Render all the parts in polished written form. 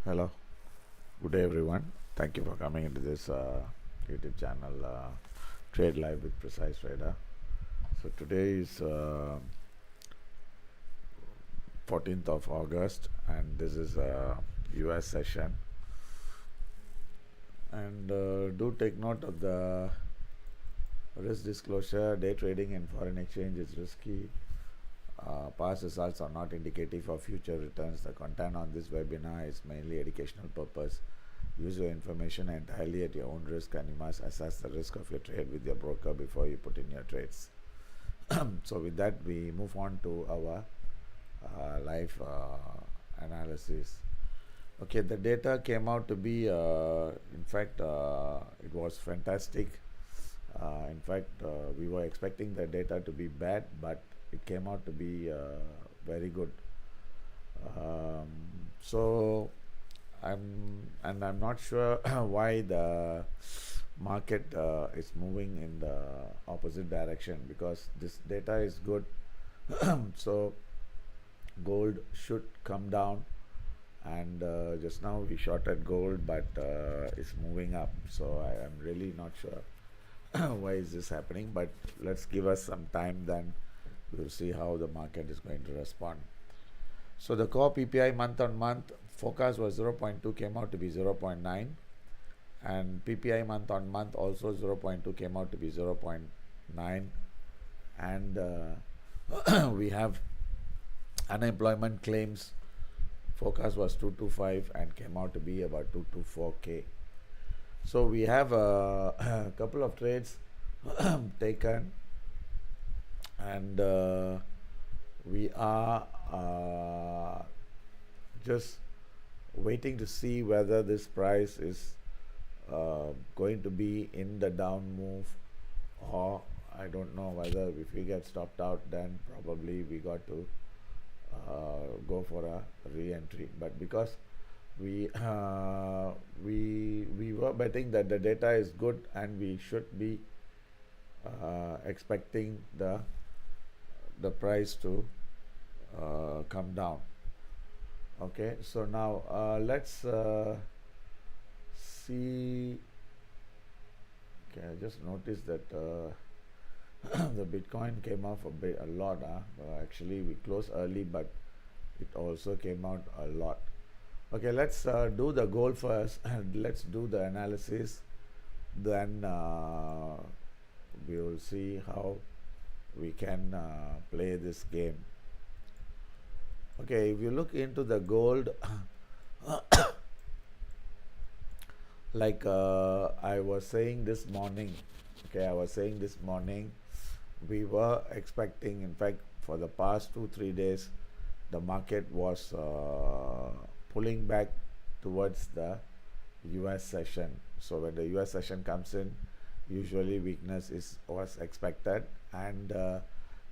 Hello, good day everyone. Thank you for coming into this YouTube channel, Trade Live with Precise Trader. So today is 14th of August, and this is a US session. And do take note of the risk disclosure. Day trading in foreign exchange is risky. Past results are not indicative of future returns. The content on this webinar is mainly educational purpose. Use your information entirely at your own risk, and you must assess the risk of your trade with your broker before you put in your trades. So with that, we move on to our live analysis. Okay, the data came out to be, in fact, it was fantastic. In fact, we were expecting the data to be bad, but it came out to be very good. So I'm not sure why the market is moving in the opposite direction, because this data is good. So gold should come down, and just now we shorted gold, but it's moving up. So I am really not sure why is this happening, but let's give us some time, then we'll see how the market is going to respond. So the core PPI month on month forecast was 0.2, came out to be 0.9, and PPI month on month also 0.2, came out to be 0.9, and we have unemployment claims forecast was 225 and came out to be about 224k. So we have a couple of trades taken, and we are just waiting to see whether this price is going to be in the down move, or I don't know whether if we get stopped out, then probably we got to go for a re-entry. But because we were betting that the data is good, and we should be expecting the price to come down. Okay, so now let's see. Okay, I just noticed that the Bitcoin came off a lot. Actually, we closed early, but it also came out a lot. Okay, let's do the goal first, and let's do the analysis. Then we will see how we can play this game. Okay, if you look into the gold, like I was saying this morning, we were expecting, in fact, for the past 2-3 days, the market was pulling back towards the US session. So when the US session comes in, usually weakness was expected, and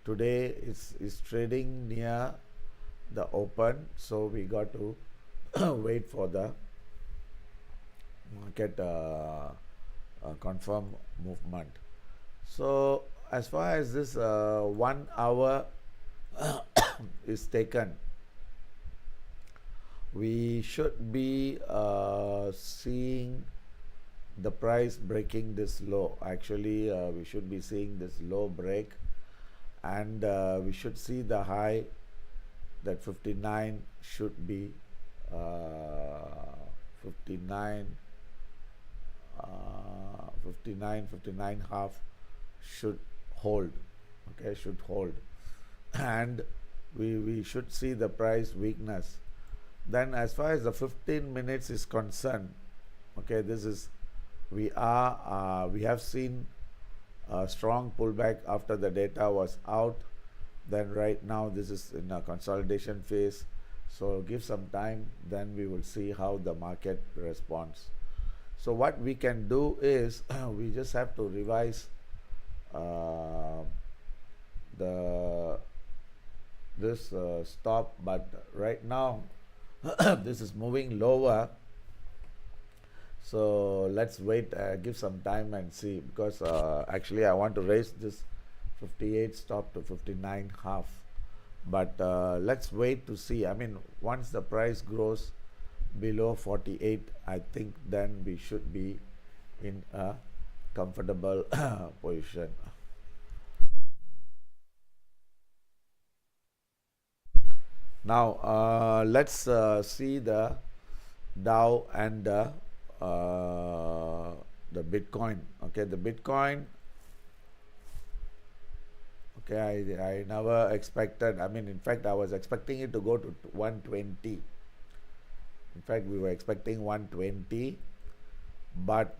today is trading near the open, so we got to wait for the market confirm movement. So as far as this 1 hour is taken, we should be seeing the price breaking this low. Actually, we should be seeing this low break, and we should see the high, that 59 should be 59 half should hold. Okay, should hold, and we should see the price weakness. Then as far as the 15 minutes is concerned, okay, this is we have seen a strong pullback after the data was out. Then right now this is in a consolidation phase, so give some time, then we will see how the market responds. So what we can do is we just have to revise this stop, but right now this is moving lower, so let's wait, give some time and see, because actually I want to raise this 58 stop to 59 half, but let's wait to see. I mean, once the price grows below 48, I think then we should be in a comfortable position. Now let's see the Dow and the Bitcoin. Okay, the Bitcoin. Okay, I never expected. I mean, in fact, I was expecting it to go to 120. In fact, we were expecting 120, but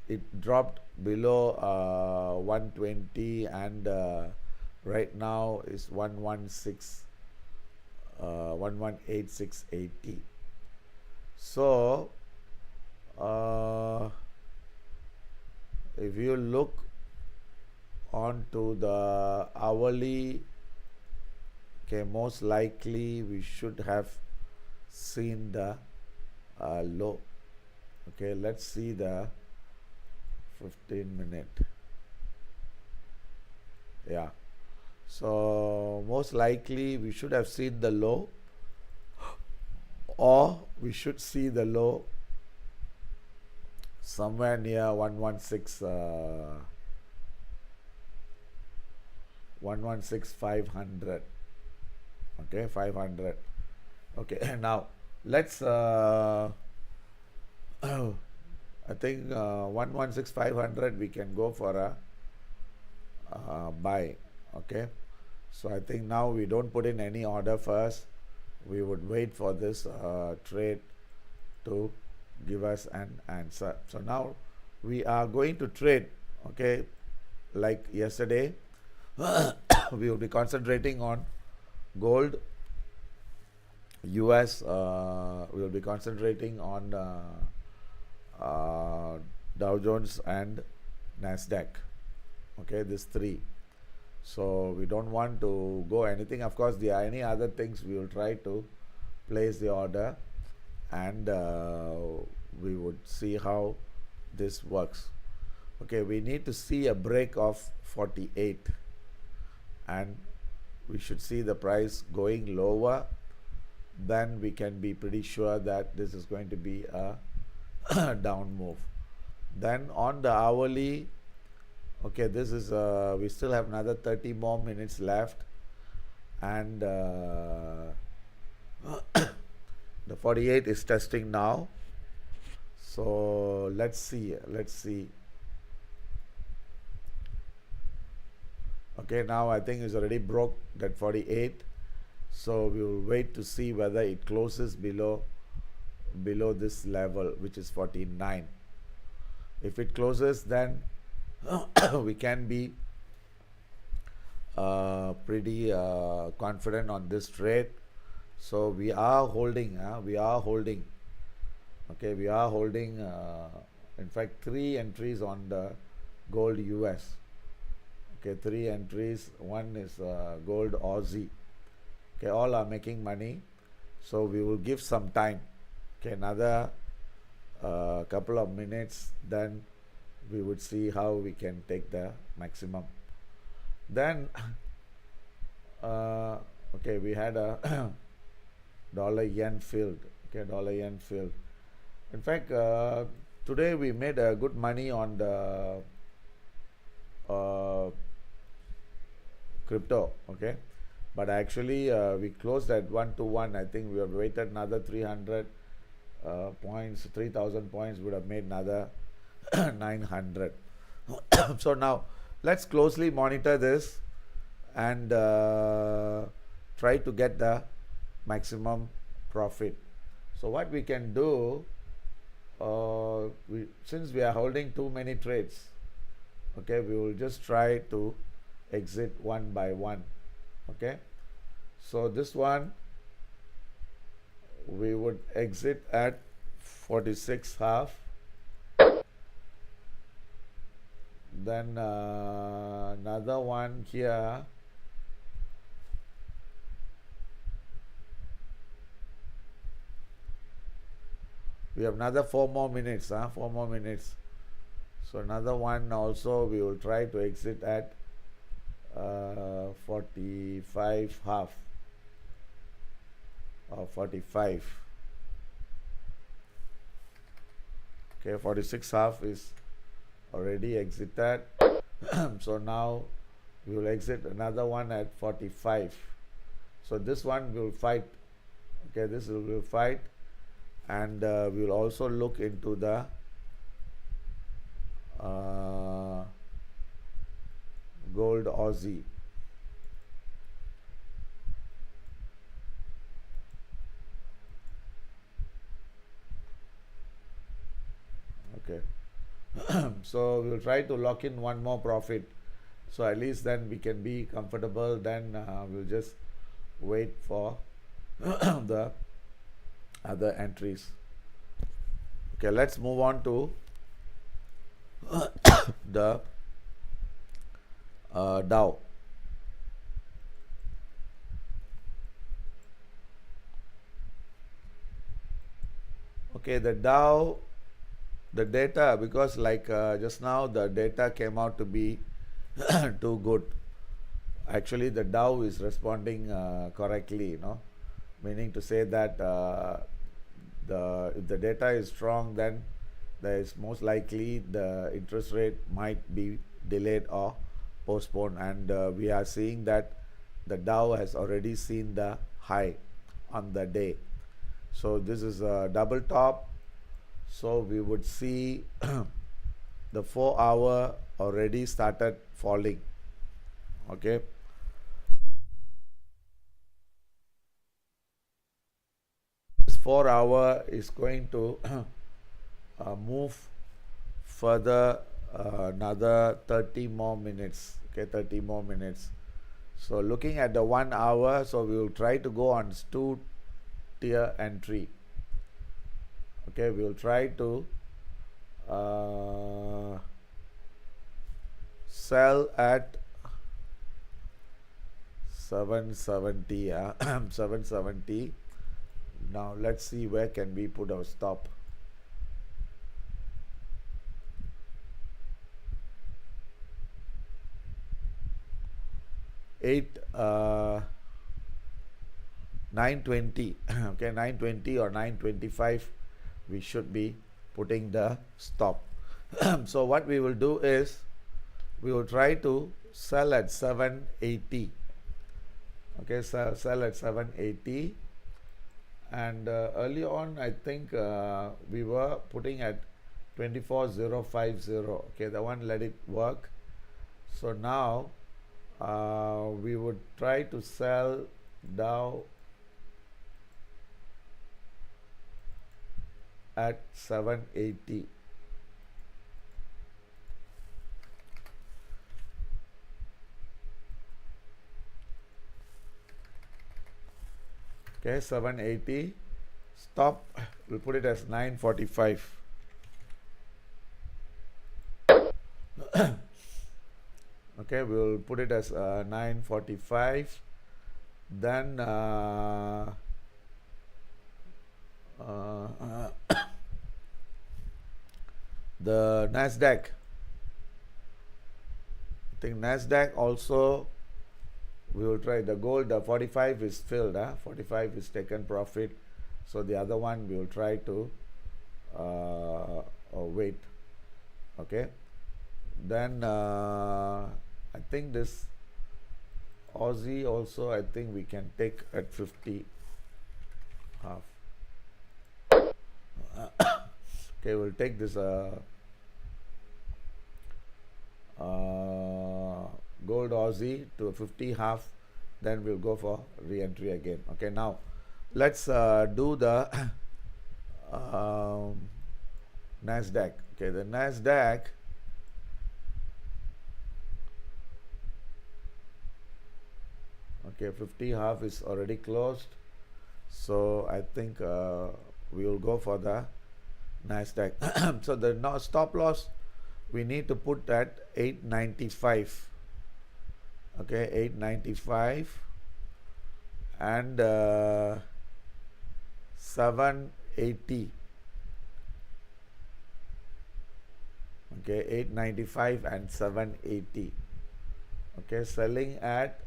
it dropped below 120, and right now is 116, 118680. So if you look onto the hourly, okay, most likely we should have seen the low. Okay, let's see the 15-minute. Yeah, so most likely we should have seen the low, or we should see the low somewhere near 116,500. Okay, 500. Okay, now let's I think 116,500 we can go for a buy. Okay, so I think now we don't put in any order first. We would wait for this trade to give us an answer. So now we are going to trade, okay, like yesterday. We will be concentrating on gold, US. We will be concentrating on Dow Jones and Nasdaq. Okay, these three. So we don't want to go anything. Of course, there are any other things, we will try to place the order, and we would see how this works. Okay, we need to see a break of 48, and we should see the price going lower. Then we can be pretty sure that this is going to be a down move. Then on the hourly, okay, this is we still have another 30 more minutes left, and the 48 is testing now. So let's see. Okay, now I think it's already broke that 48, so we will wait to see whether it closes below this level, which is 49. If it closes, then we can be pretty confident on this trade. So we are holding. Okay, we are holding. In fact, 3 entries on the gold US. Okay, 3 entries. One is gold Aussie. Okay, all are making money. So we will give some time. Okay, another couple of minutes, then we would see how we can take the maximum. Then okay, we had a dollar yen filled. Okay, dollar yen filled. In fact, today we made good money on the crypto. Okay, but actually we closed at 1-to-1. I think we have waited another 300 points, 3,000 points, would have made another 900. So now let's closely monitor this and try to get the maximum profit. So what we can do, since we are holding too many trades, okay, we will just try to exit one by one. Okay, so this one we would exit at 46.5. Then another one here, we have another 4 more minutes. 4 more minutes. So another one also we will try to exit at 45.5. of 45. Okay, 46 half is already exited. So now we will exit another one at 45. So this one will fight. Okay, this will fight, and we will also look into the gold Aussie. Okay. So we will try to lock in one more profit, so at least then we can be comfortable. Then we'll just wait for the other entries. Okay, let's move on to the Dow. Okay, the Dow, the data, because like just now the data came out to be too good. Actually, the Dow is responding correctly, meaning to say that if the data is strong, then there is most likely the interest rate might be delayed or postponed, and we are seeing that the Dow has already seen the high on the day. So this is a double top, so we would see the 4 hour already started falling. Okay, this 4 hour is going to move further another 30 more minutes. Okay, 30 more minutes. So looking at the 1 hour, so we will try to go on 2-tier entry. Okay, we will try to sell at 770. 770. Now let's see where can we put our stop. Eight 920. Okay, 920 or 925 we should be putting the stop. So what we will do is we will try to sell at 780. Okay, so sell at 780, and early on I think we were putting at 24050. Okay, the one, let it work. So now we would try to sell Dow at 780. Okay, 780. Stop, we'll put it as 945. Okay, we'll put it as 945. Then the Nasdaq. I think Nasdaq also we will try. The gold, the 45 is filled. 45 is taken profit. So the other one we will try to wait. Okay. Then I think this Aussie also, I think we can take at 50 half. Okay, we'll take this gold Aussie to 50 half, then we'll go for re-entry again. Okay, now let's do the Nasdaq. Okay, the Nasdaq, okay, 50 half is already closed, so I think we will go for the Nasdaq. So the stop loss we need to put at 895. Okay, 895 and 780. Okay, 895 and 780. Okay, selling at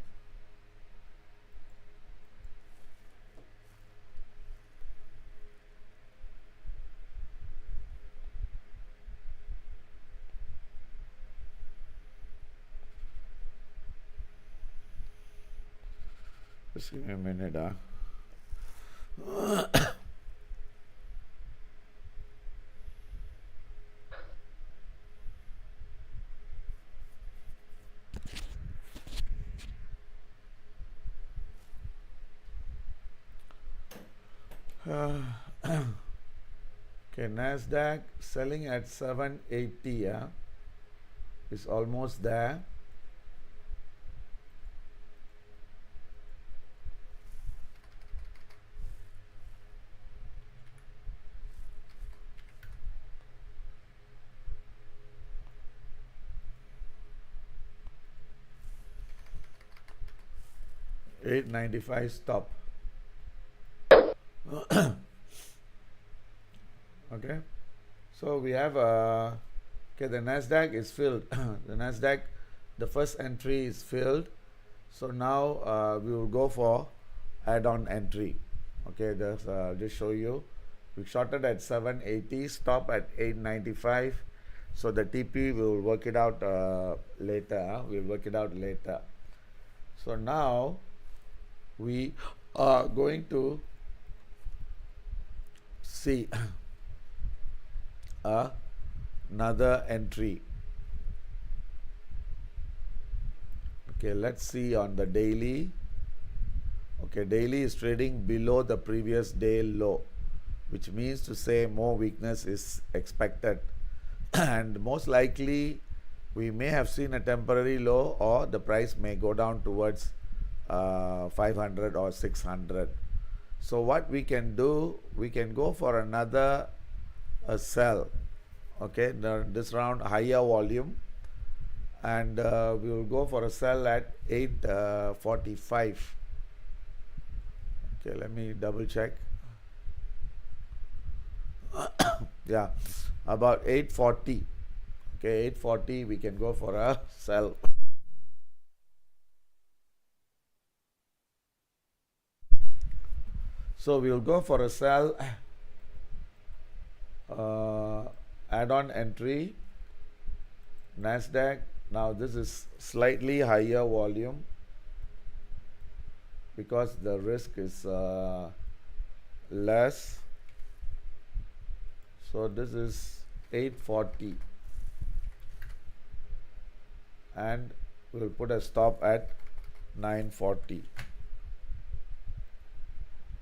Just give me a minute. Okay, Nasdaq selling at 780. Is almost there. $8.95 stop. Okay, so we have okay, the Nasdaq is filled. The Nasdaq, the first entry is filled. So now we will go for add-on entry. Okay, just show you. We shorted at 780, stop at 895. So the TP we will work it out later. We'll work it out later. So now we are going to see another entry. Okay, let's see on the daily. Okay, daily is trading below the previous day low, which means to say more weakness is expected. And most likely we may have seen a temporary low, or the price may go down towards 500 or 600. So what we can do, we can go for another sell. Okay, this round higher volume, and we will go for a sell at 845. Okay, let me double check. Yeah, about 840. Okay, 840 we can go for a sell. So we will go for a sell, add-on entry, Nasdaq. Now this is slightly higher volume because the risk is less. So this is 840, and we'll put a stop at 940.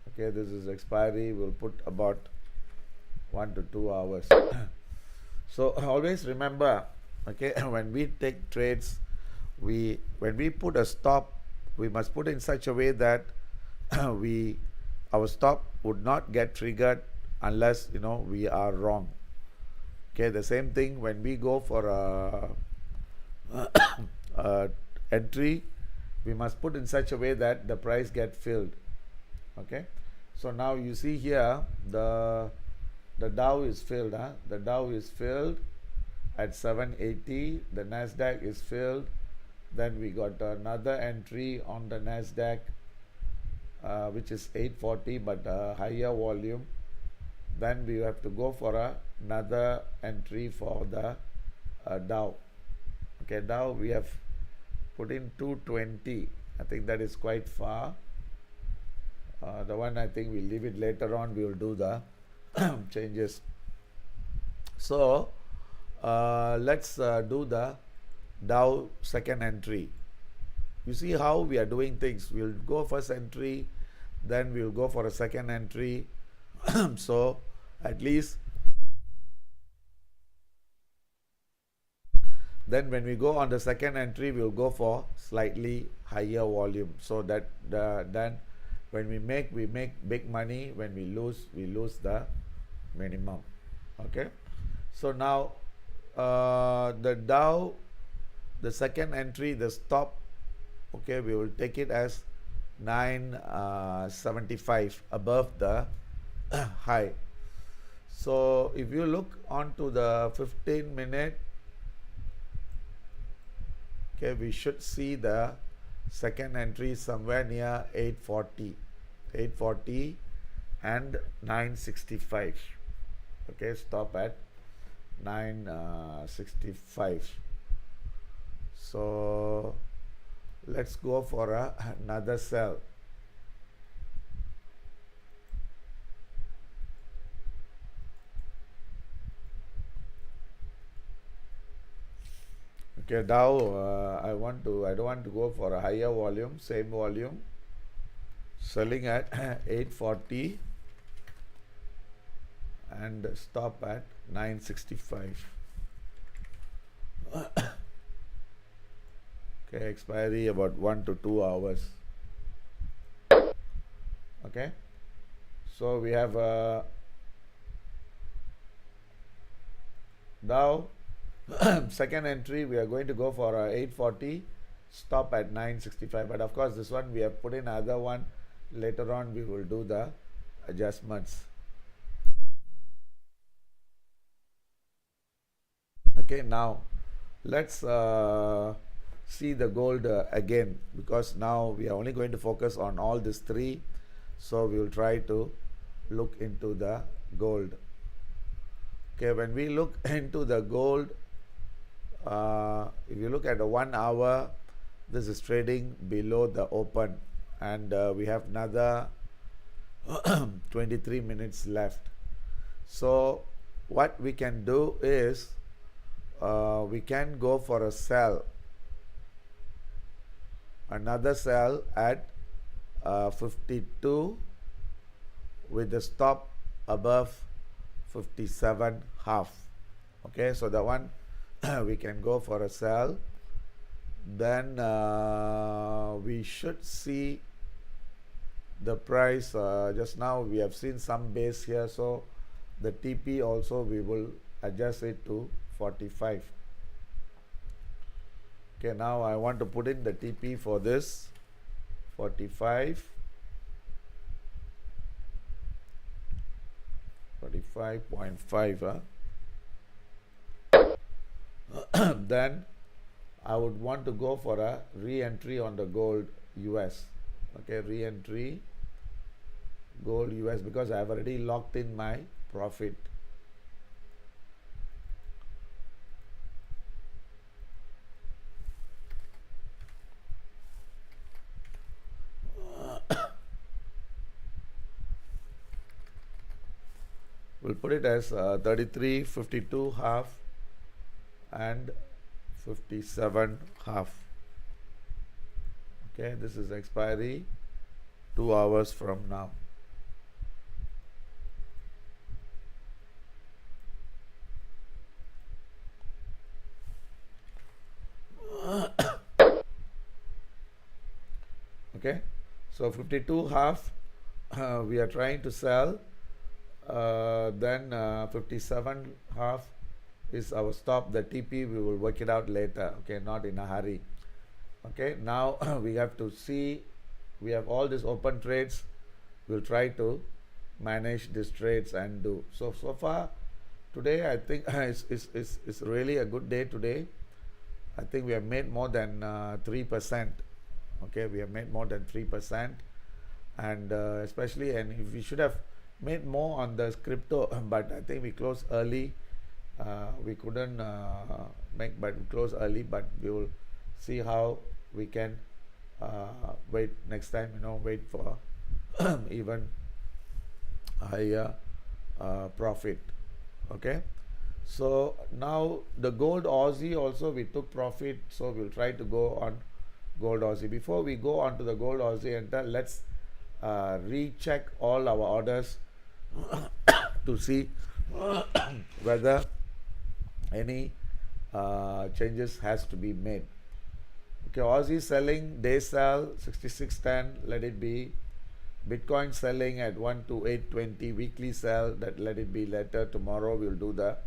Okay, this is expiry. We'll put about 1 to 2 hours. So always remember, okay, when we take trades, when we put a stop, we must put in such a way that our stop would not get triggered unless we are wrong. Okay, the same thing when we go for a entry, we must put in such a way that the price get filled. Okay, so now you see here the Dow is filled. The Dow is filled at 780. The Nasdaq is filled. Then we got another entry on the Nasdaq, which is 840, but higher volume. Then we have to go for another entry for the Dow. Okay, Dow we have put in 220. I think that is quite far. The one I think we'll leave it later on. We will do the changes. So let's do the Dow second entry. You see how we are doing things. We'll go first entry, then we'll go for a second entry. So at least then when we go on the second entry, we'll go for slightly higher volume, so that then when we make big money. When we lose the minimum. Okay, so now the Dow, the second entry, the stop, okay, we will take it as 975 above the high. So if you look onto the 15-minute, okay, we should see the second entry somewhere near 840 and 965. Okay, stop at 965. So let's go for another sell. Okay, Dow, I don't want to go for a higher volume, same volume, selling at 840 and stop at 965. Okay, expiry about 1 to 2 hours. Okay, so we have Dow second entry. We are going to go for 840, stop at 965. But of course, this one we have put in other one. Later on, we will do the adjustments. Okay, now let's see the gold again, because now we are only going to focus on all these three. So we will try to look into the gold. Okay, when we look into the gold, if you look at the 1 hour, this is trading below the open, and we have another 23 minutes left. So what we can do is we can go for a sell, another sell at 52 with the stop above 57 half. Okay, so the one we can go for a sell. Then we should see the price. Just now we have seen some base here, so the TP also we will adjust it to 45. Okay, now I want to put in the TP for this 45, 45.5. Then I would want to go for a re-entry on the gold US. Okay, re-entry gold US, because I have already locked in my profit. We'll put it as 33, 52 half and 57 half. Okay, this is expiry 2 hours from now. Okay, so 52 half we are trying to sell. Then 57 half is our stop. The TP we will work it out later. Okay, not in a hurry. Okay, now we have to see, we have all these open trades. We'll try to manage these trades and do so. So far today I think it's really a good day today. I think we have made more than 3%. Okay, we have made more than 3%, and especially, and if we should have made more on the crypto, but I think we closed early. We couldn't make, but we closed early. But we will see how we can wait next time. Wait for even higher profit. Okay, so now the gold Aussie also we took profit, so we'll try to go on gold Aussie. Before we go on to the gold Aussie enter, let's recheck all our orders to see whether any changes has to be made. Okay, Aussie selling, day sell 66.10, let it be. Bitcoin selling at 128.20, weekly sell, that let it be. Later tomorrow we'll do the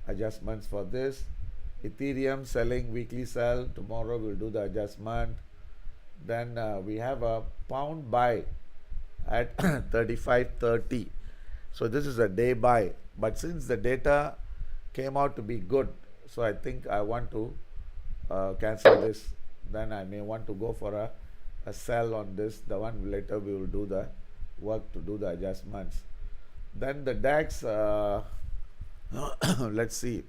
adjustments for this. Ethereum selling, weekly sell, tomorrow we'll do the adjustment. Then we have a pound buy at 35.30. So this is a day buy, but since the data came out to be good, so I think I want to cancel this. Then I may want to go for a sell on this. The one later we will do the work to do the adjustments. Then the DAX, let's see.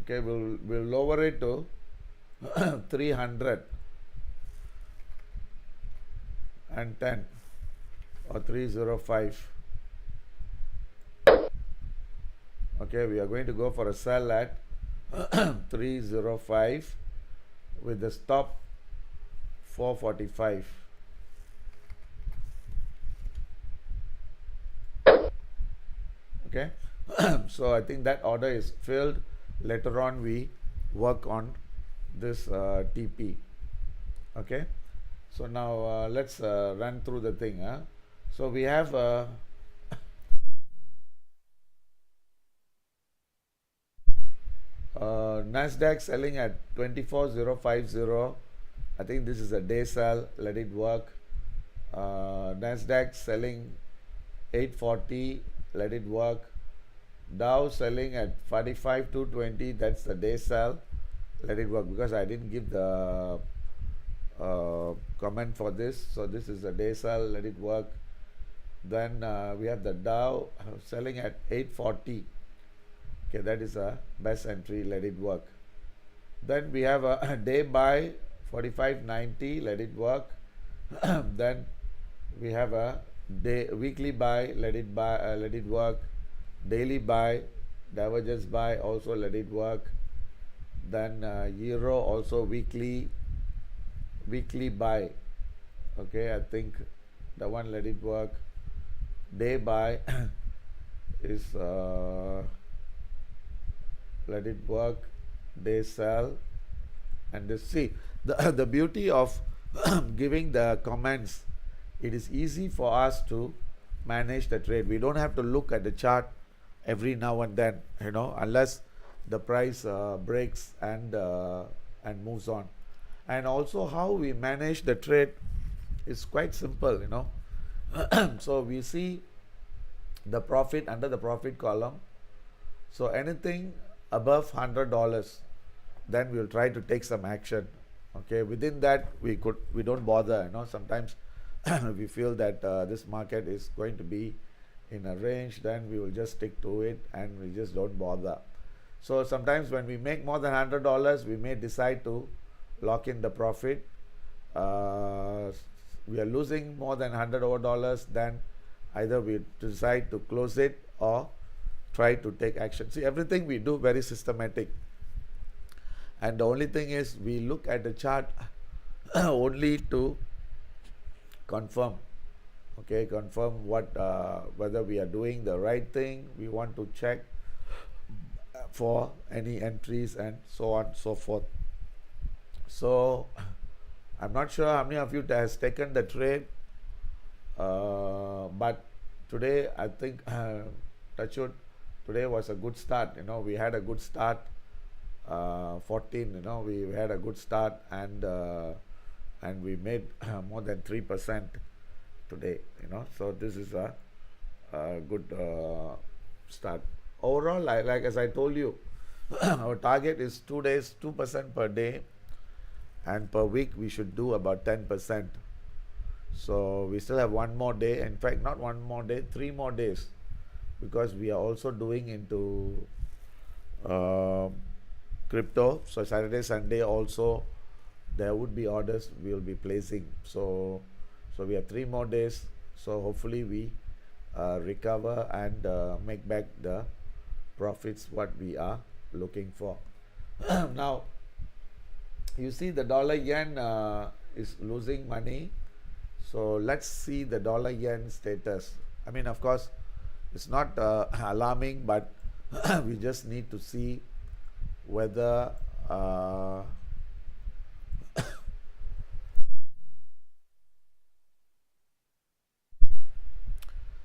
Okay, we'll lower it to 300. and 10 or 305. Okay, we are going to go for a sell at 305 with the stop 445. Okay, so I think that order is filled. Later on we work on this TP. Okay, so now let's run through the thing. So we have Nasdaq selling at 24050. I think this is a day sell. Let it work. Nasdaq selling 840. Let it work. Dow selling at 45,220. That's the day sell. Let it work, because I didn't give the comment for this. So this is a day sell. Let it work. Then we have the Dow selling at 840. Okay, that is a best entry. Let it work. Then we have a day buy 45.90. Let it work. Then we have a weekly buy. Let it work. Daily buy, divergence buy, also let it work. Then euro also weekly buy. Okay, I think the one let it work. Day buy is let it work. Day sell. And this, see, the beauty of giving the comments, it is easy for us to manage the trade. We don't have to look at the chart every now and then, unless the price breaks and moves on. And also how we manage the trade is quite simple. So we see the profit under the profit column. So anything above $100, then we'll try to take some action. Okay, within that we don't bother. Sometimes we feel that this market is going to be in a range, then we will just stick to it and we just don't bother. So sometimes when we make more than $100, we may decide to lock in the profit. We are losing more than $100, then either we decide to close it or try to take action. See, everything we do very systematic, and the only thing is we look at the chart only to confirm. Okay, confirm whether we are doing the right thing. We want to check for any entries and so on and so forth. So I'm not sure how many of you has taken the trade, but today I think touchwood, today was a good start. We had a good start. 14, we had a good start, and we made more than 3% today. So this is a good start. Overall, like as I told you, our target is 2 days, 2% per day, and per week we should do about 10%. So we still have one more day. In fact, not one more day, 3 more days, because we are also doing into crypto. So Saturday, Sunday also there would be orders we will be placing. So we have 3 more days. So hopefully we recover and make back the profits what we are looking for. Now you see the dollar yen is losing money. So let's see the dollar yen status. I mean, of course it's not alarming, but we just need to see whether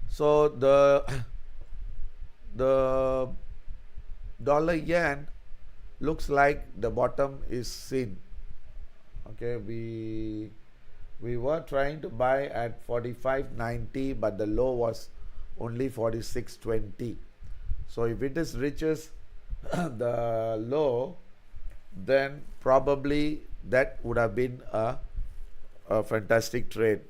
so the dollar yen looks like the bottom is seen. Okay, we were trying to buy at 45.90, but the low was only 46.20. So if it is reaches the low, then probably that would have been a fantastic trade.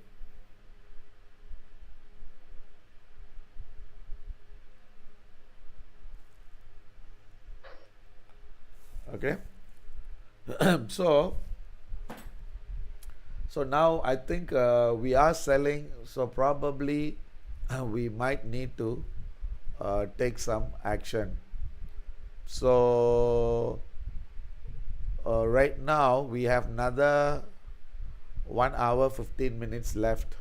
Okay. So So now I think we are selling, so probably we might need to take some action. So right now we have another 1 hour 15 minutes left,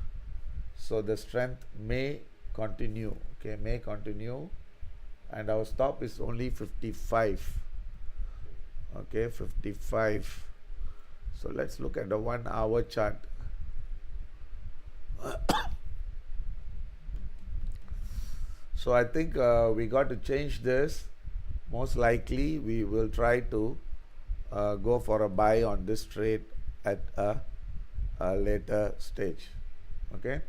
so the strength may continue, okay, may continue, and our stop is only 55, okay, 55. So let's look at the 1 hour chart. So I think we got to change this. Most likely we will try to go for a buy on this trade at a later stage, okay.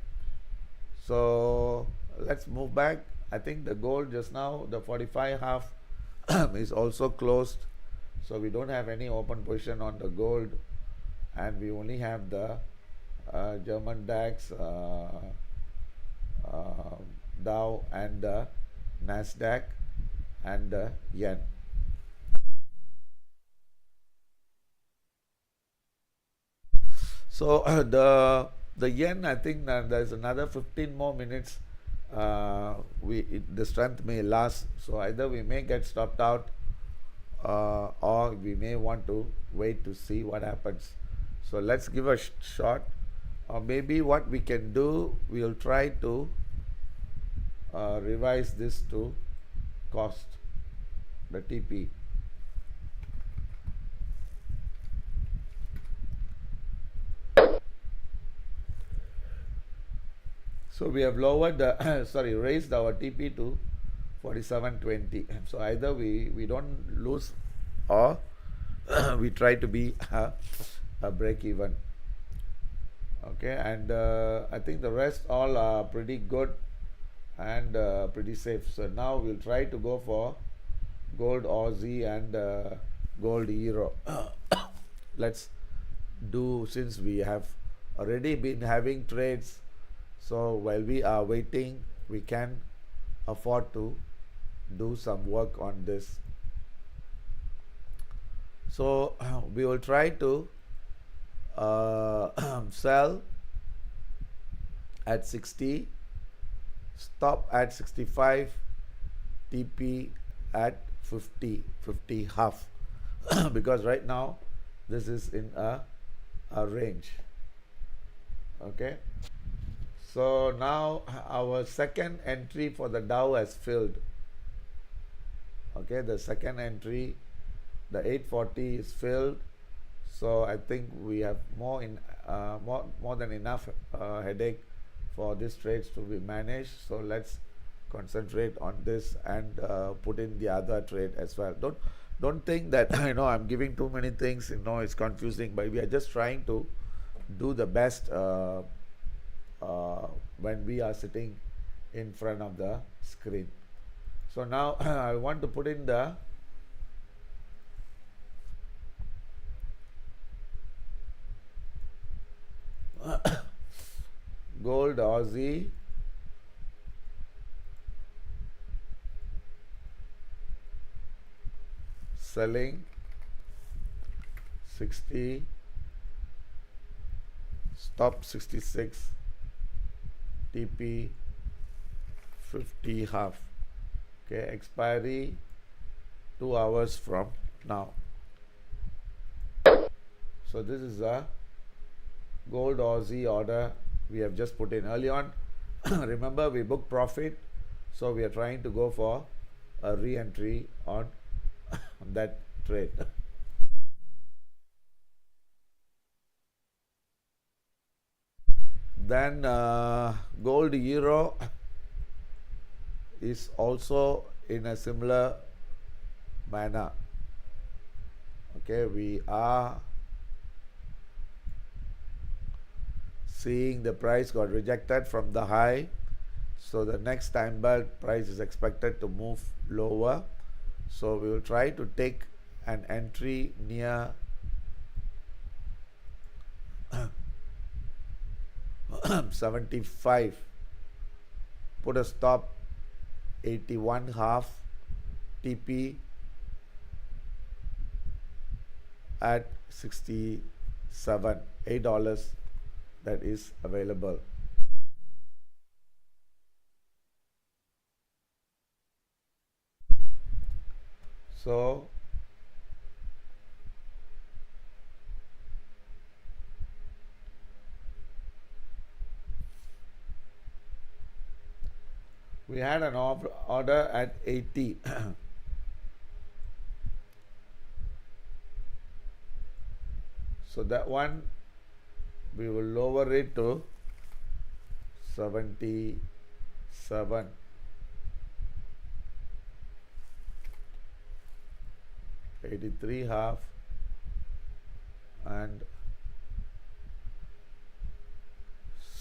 So let's move back. I think the gold just now, the 45 half is also closed, so we don't have any open position on the gold, and we only have the German DAX, Dow, and the Nasdaq, and the yen. So the yen, I think there's another 15 more minutes. The strength may last, so either we may get stopped out, or we may want to wait to see what happens. So let's give a shot, or maybe what we can do, we'll try to revise this to cost, the TP. So we have lowered the raised our TP to 47.20. So either we don't lose, or we try to be a break even. Okay, and I think the rest all are pretty good and pretty safe. So now we'll try to go for gold Aussie and gold euro. Let's do, since we have already been having trades, so while we are waiting, we can afford to do some work on this. So we will try to sell at 60, stop at 65, TP at 50 half because right now this is in a range. Okay, so now our second entry for the Dow has filled. Okay, the second entry, the 840 is filled. So I think we have more than enough headache for these trades to be managed. So let's concentrate on this and put in the other trade as well. Don't think that I'm giving too many things. It's confusing, but we are just trying to do the best when we are sitting in front of the screen. So now I want to put in the gold Aussie, selling 60, stop 66, TP 50 half. Okay, expiry 2 hours from now. So this is a gold Aussie order we have just put in early on. Remember, we booked profit, so we are trying to go for a re-entry on that trade. Then gold euro is also in a similar manner. Okay, we are seeing the price got rejected from the high, so the next time belt price is expected to move lower. So we will try to take an entry near 75, put a stop 81 half, TP at 67, $8 that is available. So we had an order at 80. So that one we will lower it to 77, 83 half, and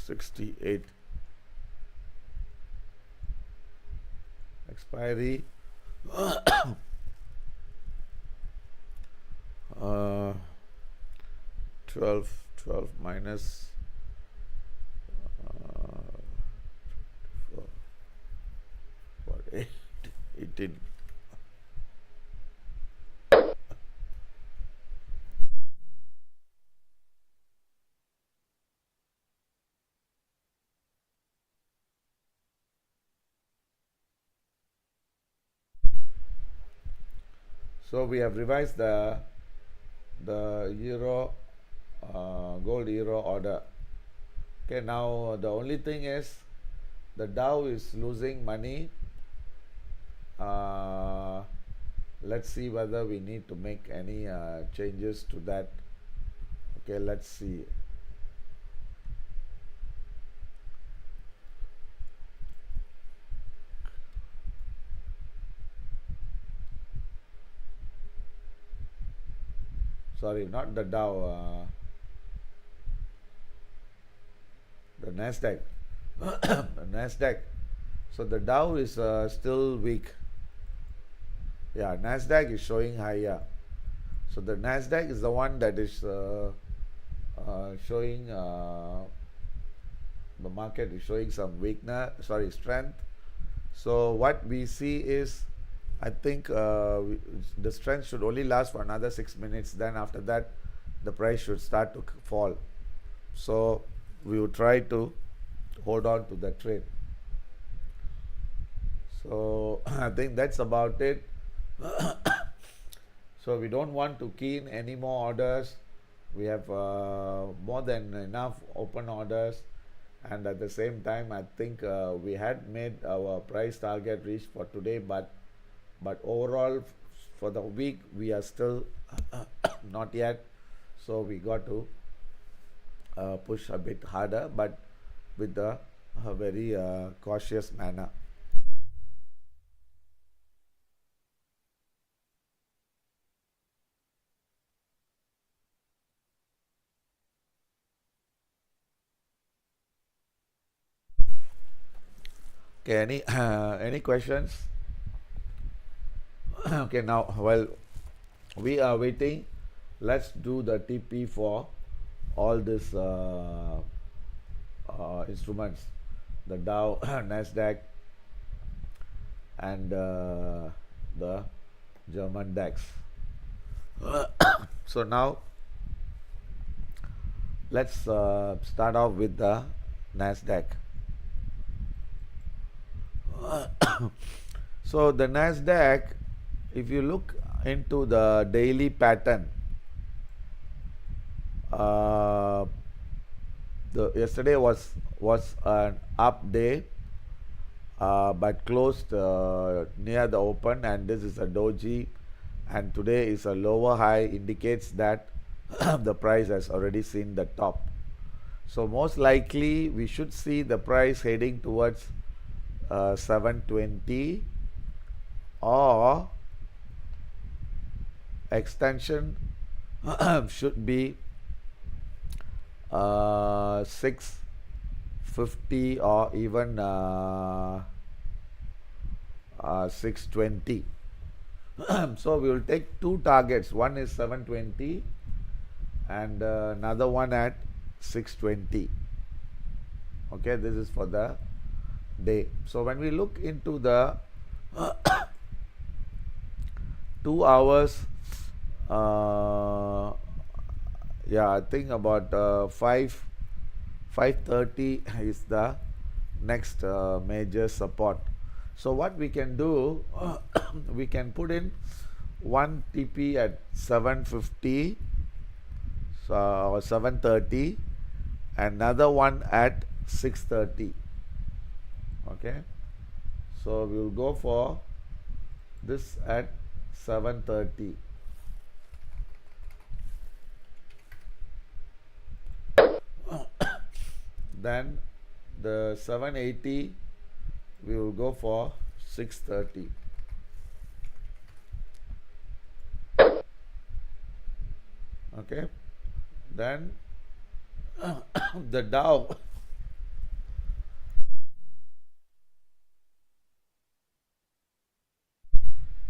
68. Expiry 12 minus 18. So we have revised the euro gold euro order. Okay, now the only thing is the Dow is losing money. Let's see whether we need to make any changes to that. Okay, let's see. Sorry, not the Dow, the Nasdaq. The Nasdaq. So the Dow is still weak. Yeah, Nasdaq is showing higher. So the Nasdaq is the one that is showing the market is showing some weakness. Sorry, strength. So what we see is, I think the strength should only last for another 6 minutes. Then after that, the price should start to fall. So we will try to hold on to the trade. So I think that's about it. So we don't want to key in any more orders. We have more than enough open orders, and at the same time I think we had made our price target reach for today, but overall for the week we are still not yet. So we got to push a bit harder, but with a very cautious manner. Okay, any questions? Okay, now while we are waiting, let's do the TP for all these instruments, the Dow, Nasdaq, and the German DAX. So now let's start off with the Nasdaq. So the Nasdaq, if you look into the daily pattern, yesterday was an up day, but closed near the open, and this is a doji, and today is a lower high, indicates that the price has already seen the top. So most likely we should see the price heading towards 720, or extension should be 650 or even 620. So we will take two targets. One is 720 and another one at 620. Okay, this is for the day. So when we look into the 2 hours, yeah, I think about 5 530 is the next major support. So what we can do, we can put in one TP at 750 or 730, another one at 630. Okay, so we will go for this at 730. Then the 780 we will go for 630. Okay, then the Dow,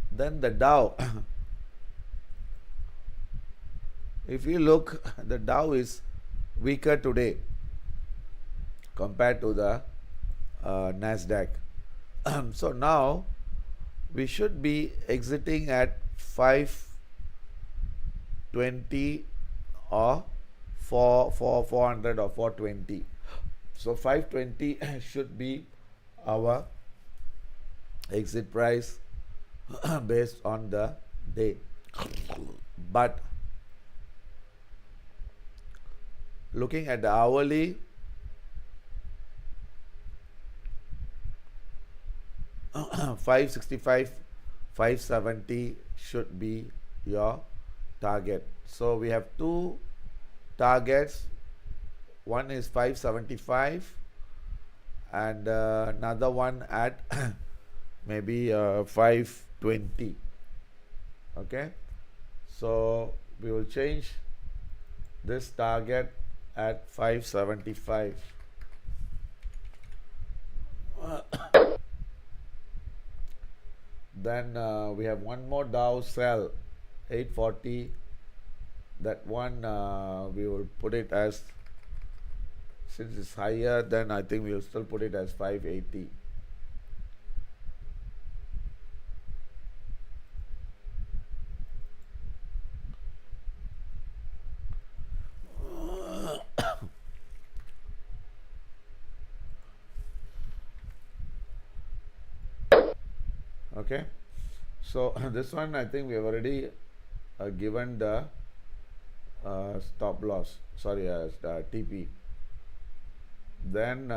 then the Dow if you look, the Dow is weaker today compared to the Nasdaq. So now we should be exiting at 520 or 400 or 420. So 520 should be our exit price based on the day. But looking at the hourly, $565, $570 should be your target. So we have two targets. One is 575 and another one at maybe 520. Okay, so we will change this target at 575. Then we have one more Dow sell 840. That one we will put it as, since it's higher, then I think we will still put it as 580. Okay, so this one I think we have already given the stop loss, sorry, TP. Then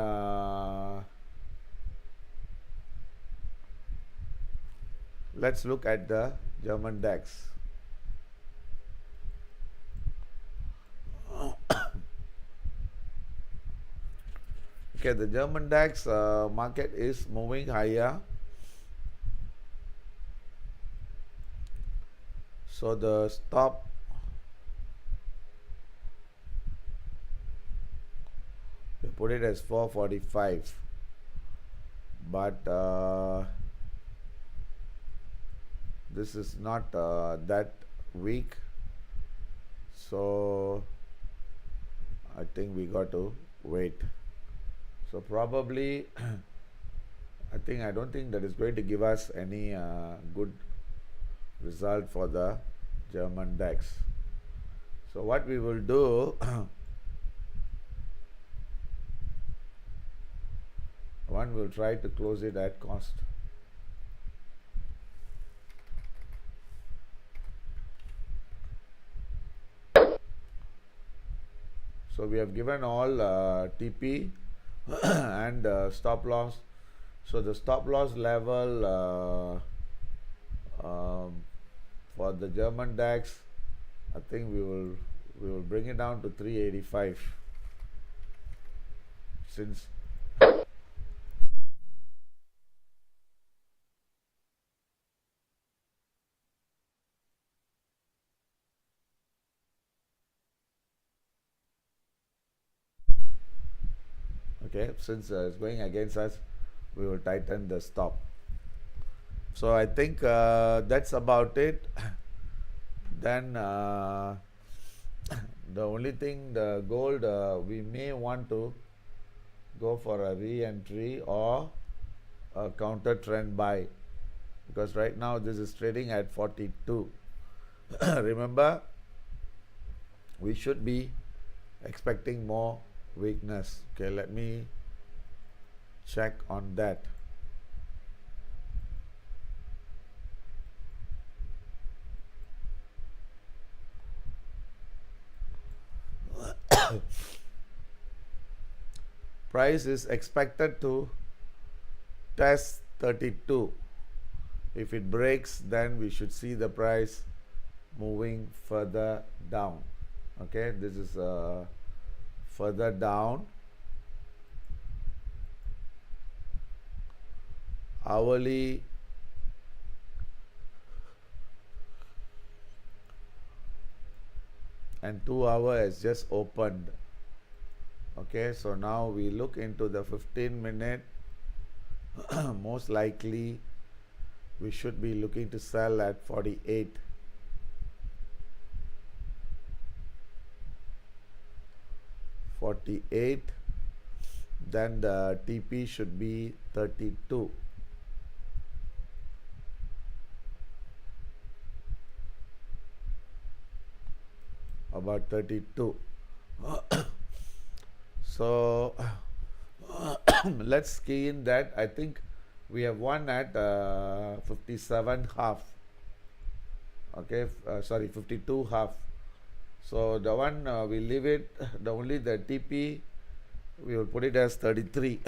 let's look at the German DAX. Okay, the German DAX market is moving higher. So the stop we put it as 445, but this is not that weak, so I think we got to wait. So probably I don't think that is going to give us any good result for the German DAX. So what we will do, one will try to close it at cost. So we have given all TP and stop loss. So the stop loss level for the German DAX, I think we will bring it down to 385, since it's going against us, we will tighten the stop. So I think that's about it. Then the only thing, the gold, we may want to go for a re-entry or a counter trend buy, because right now this is trading at 42. Remember, we should be expecting more weakness. Okay, let me check on that. Price is expected to test 32. If it breaks, then we should see the price moving further down. Okay, this is further down. Hourly and 2 hour has just opened. Okay, so now we look into the 15-minute. Most likely we should be looking to sell at 48. Then the TP should be 32. About 32. So let's key in that. I think we have one at 57 half. Okay, sorry, 52 half. So the one we leave it, the only the TP we will put it as 33.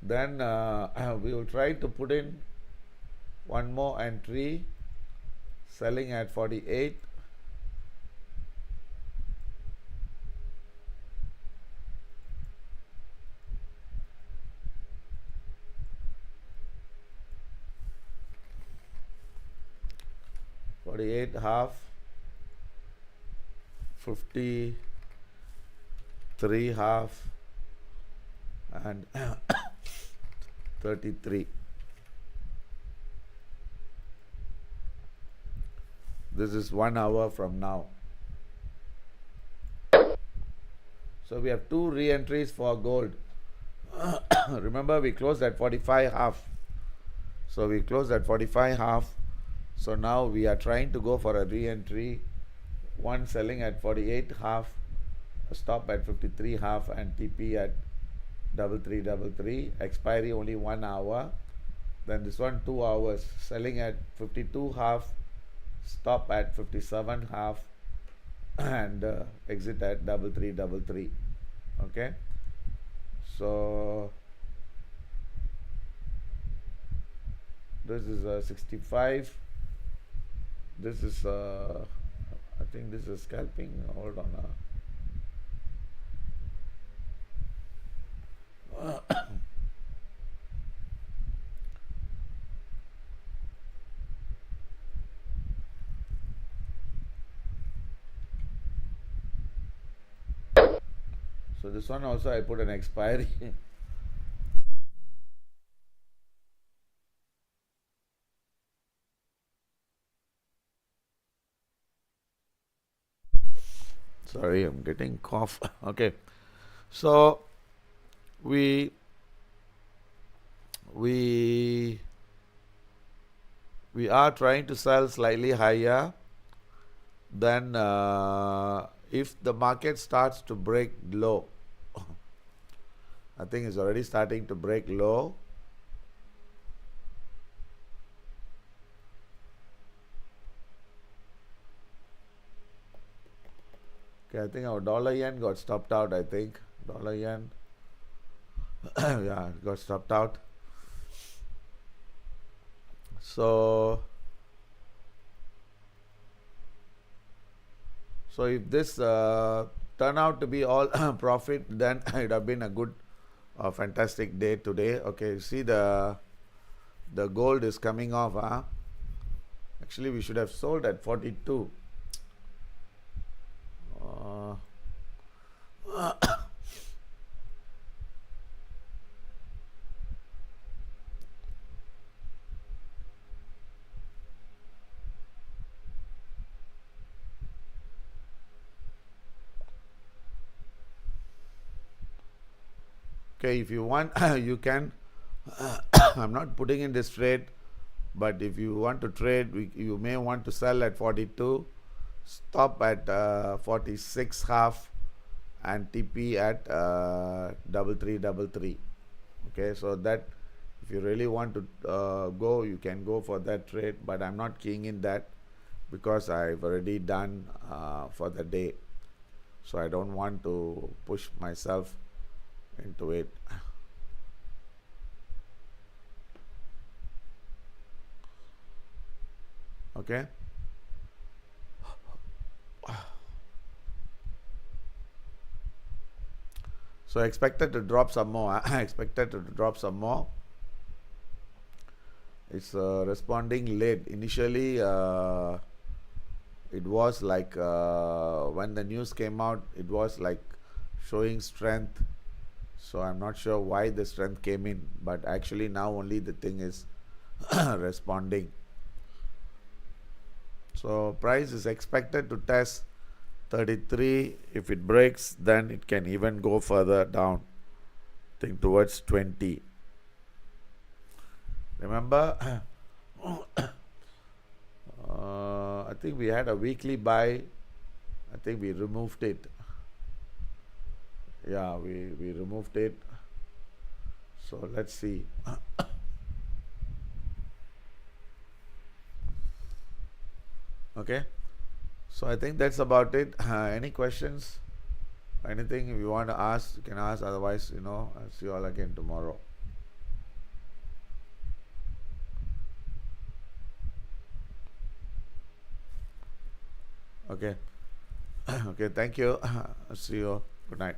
Then we will try to put in one more entry, selling at 48. Half, 53 half, and 33. This is 1 hour from now. So we have two re-entries for gold. Remember, we closed at 45 half. So we closed at 45 half. So now we are trying to go for a re-entry. One selling at 48 half, a stop at 53 half, and TP at 3333. Expiry only 1 hour. Then this one 2 hours, selling at 52 half, stop at 57 half, and exit at 3333. Okay, so this is 65. This is I think this is scalping. Hold on. So this one also I put an expiry. Sorry, I'm getting cough. Okay, so we are trying to sell slightly higher. Then if the market starts to break low, I think it's already starting to break low. Okay, I think our dollar yen got stopped out. I think dollar yen, yeah, it got stopped out. So if this turn out to be all profit, then it would have been a good, fantastic day today. Okay, you see the gold is coming off. Actually, we should have sold at 42. Okay, if you want, you can I'm not putting in this trade, but if you want to trade, you may want to sell at 42, stop at 46 half, and TP at 3333. Okay, so that if you really want to go, you can go for that trade, but I'm not keying in that because I've already done for the day, so I don't want to push myself into it. Okay, so expected to drop some more. Expected to drop some more. It's responding late. Initially, it was like when the news came out, it was like showing strength. So I'm not sure why the strength came in, but actually now only the thing is responding. So price is expected to test 33. If it breaks, then it can even go further down, think towards 20. Remember, I think we had a weekly buy. I think we removed it. Yeah, we removed it. So let's see. Okay, so I think that's about it. Any questions? Anything if you want to ask, you can ask. Otherwise, I'll see you all again tomorrow. Okay. Okay, thank you. See you. Good night.